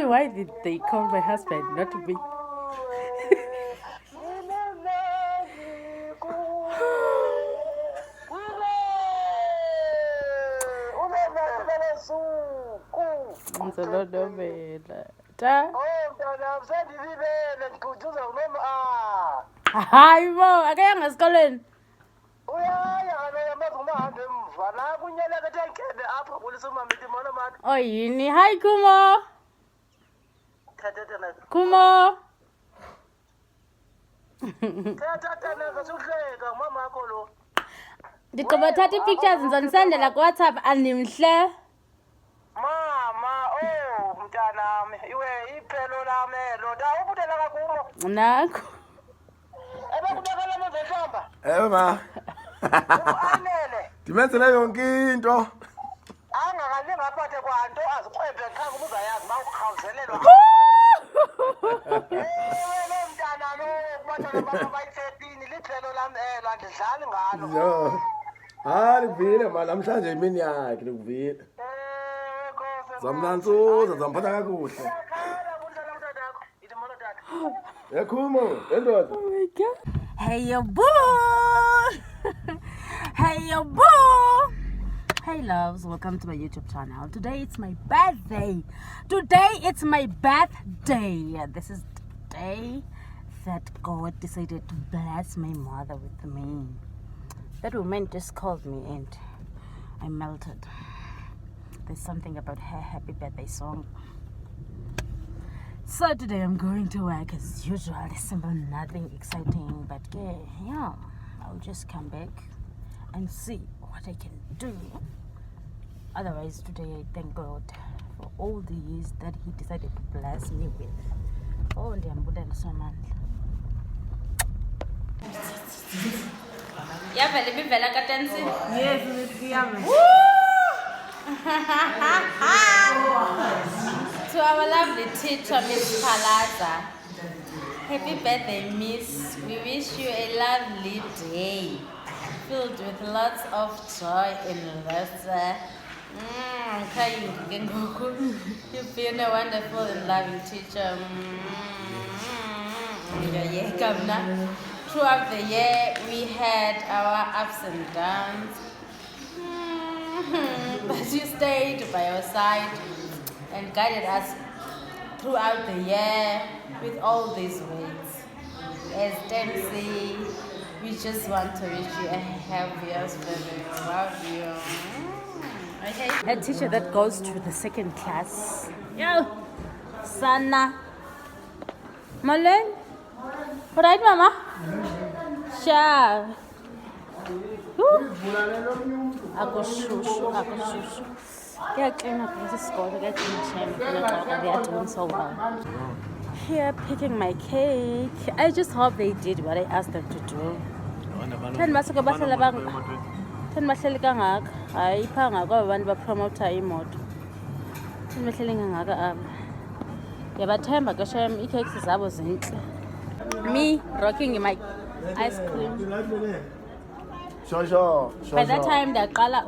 why did they call my husband, not me? Hayi bo, akayanga esikoleni. Oh yini, hi Kumo. Kumo. Ndiqoba thatha pictures nizondisendela ku WhatsApp animhle. Mama, oh mntanami, iwe iphelo lami lo. Dawubudela kakumo. Nakho. Ebekubekela amazehlamba. Ma. Anele. Dimenzele yonke into. Angakalinga aphathe kwanto aziqwebe ekhaya kubuza yazi bawukhawuzelelwa. Lo mntana lo kubathana baba bayi13 liphelo lami andidlali ngalo. No. Hayi vile manje namhlanje imini yakhe lokuvile. Zamnansuza zamphatha kakuhle. Yakhumo, endoda. Oh my God. Hey yo boo. Hey yo boo. Hey loves, welcome to my YouTube channel. Today it's my birthday. This is the day that God decided to bless my mother with me. That woman just called me and I melted. There's something about her happy birthday song. So today I'm going to work as usual. Simple, nothing exciting, but yeah, I'll just come back and see what I can do. Otherwise, today I thank God for all the years that He decided to bless me with. Oh, and I'm good so much. Yeah, yes, to our lovely teacher, Miss Palaza. Happy birthday, Miss. We wish you a lovely day filled with lots of joy and laughter. I'm crying again. You've been a wonderful and loving teacher. Throughout the year, we had our ups and downs. But you stayed by our side and guided us throughout the year with all these ways. As Dempsey, we just want to wish you a happiest birthday. We love you. Okay. A teacher that goes to the second class. Yo, Sana. Malen? Alright, Mama? Sure. Ako shushu. Yeah, clean up this school. I get they are doing so well. Here, picking my cake. I just hope they did what I asked them to do. 10 masuka bahlala bang 10 bahleli kangaka. Hayi phanga kwaba abantu bapromote imoto. 10 bahleli kangaka aba. Yabathemba ke shem icakes zabo zinhle. Me rocking my ice cream. Sure. By that time ndaqala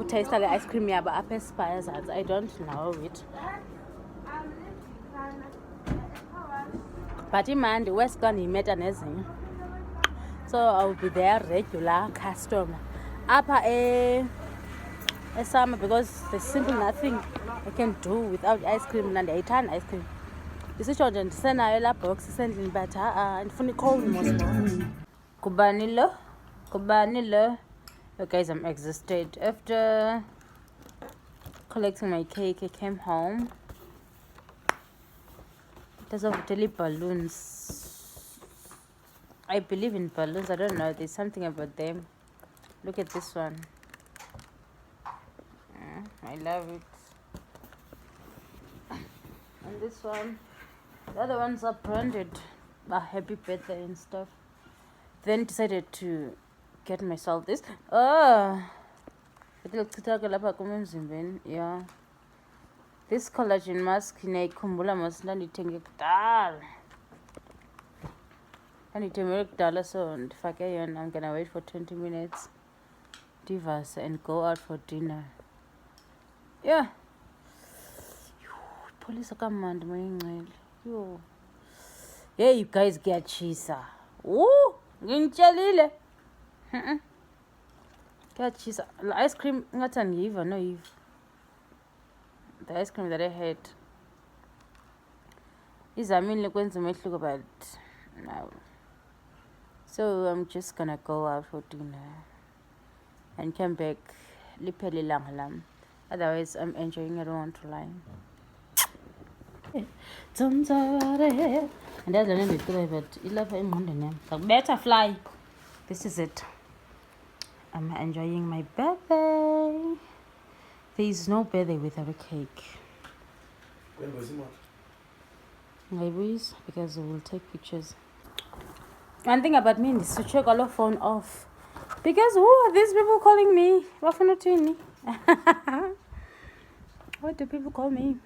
taste the ice cream yaba apha Spires. I don't know it. But imandi West Gun imeta nezinye. So I'll be their regular customer. Apha summer because there's simply nothing I can do without ice cream and I turn ice cream. Ndisitsho nje ndisenayo la box isendlini but ndifuna ikhone mos. Kubani lo. Okay, guys, I'm exhausted. After collecting my cake, I came home. There's a hotel balloons. I believe in balloons. I don't know. There's something about them. Look at this one. I love it. And this one. The other ones are branded. Happy birthday and stuff. Then decided to get myself this. Yeah. This collagen mask nayikhumbula mos ndandithenge kudala. Ndandithenge kudala so ndifake yona. I'm gonna wait for 20 minutes. Divas and go out for dinner. Yeah. Police kamandi mayingcele. Yo. Hey you guys kuyachisa. Ngintshela. Kuyachisa. The ice cream ngathi angiyiva no Eve. The ice cream that I had. Izamile kwenza umehluko but no. So I'm just gonna go out for dinner and come back liphele ilanga lam. Otherwise I'm enjoying it. I don't want to lie. And that's the name of it, but it love in London. So better fly. This is it. I'm enjoying my birthday. There is no birthday without a cake. Maybe because we will take pictures. One thing about me is to check all the phone off. Because who are these people calling me? What do people call me?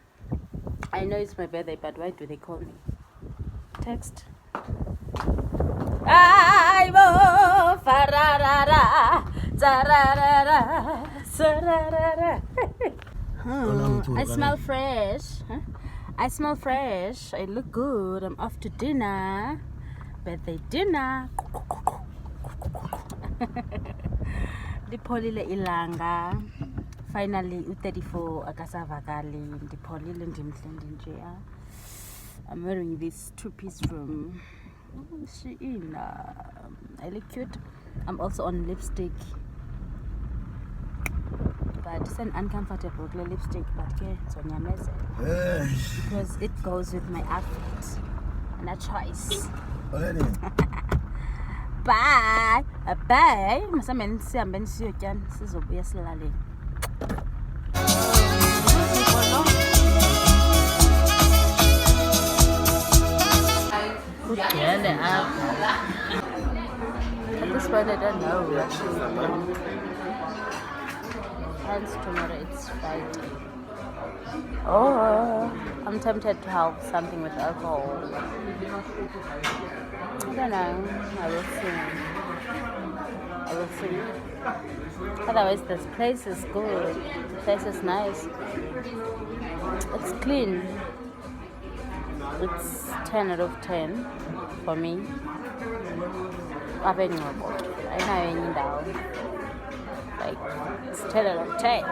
I know it's my birthday, but why do they call me? Text. I smell fresh. I smell fresh. I look good. I'm off to dinner. Birthday dinner. Dipholile ilanga. Finally, u-34 akasavakali. Dipholile ndimhle nje. I'm wearing this two-piece room. I look cute. I'm also on lipstick. But it's an uncomfortable lipstick, but it's on your message. Because it goes with my outfit. And a choice. Bye. Bye. Masameni sihambe siyotyana sizobuya silaleni. Kugcwele apha. At this point I don't know actually. Hence tomorrow it's Friday. Oh, I'm tempted to have something with alcohol. I don't know. I will see. Otherwise, this place is good. The place is nice. It's clean. It's 10 out of 10 for me. I know like it's 10 out of 10.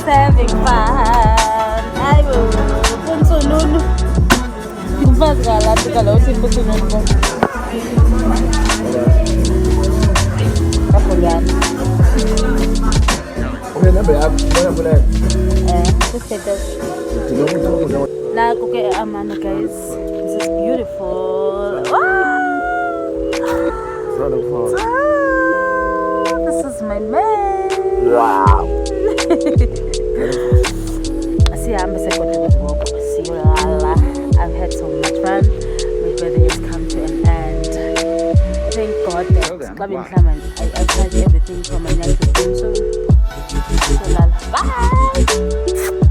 Having fun. I will. So no. Like okay, Amano guys, this is beautiful. This is my man. Wow. I've had so much fun. My birthday has come to an end. Thank God that I've tried everything from my 9 to 10. So bye.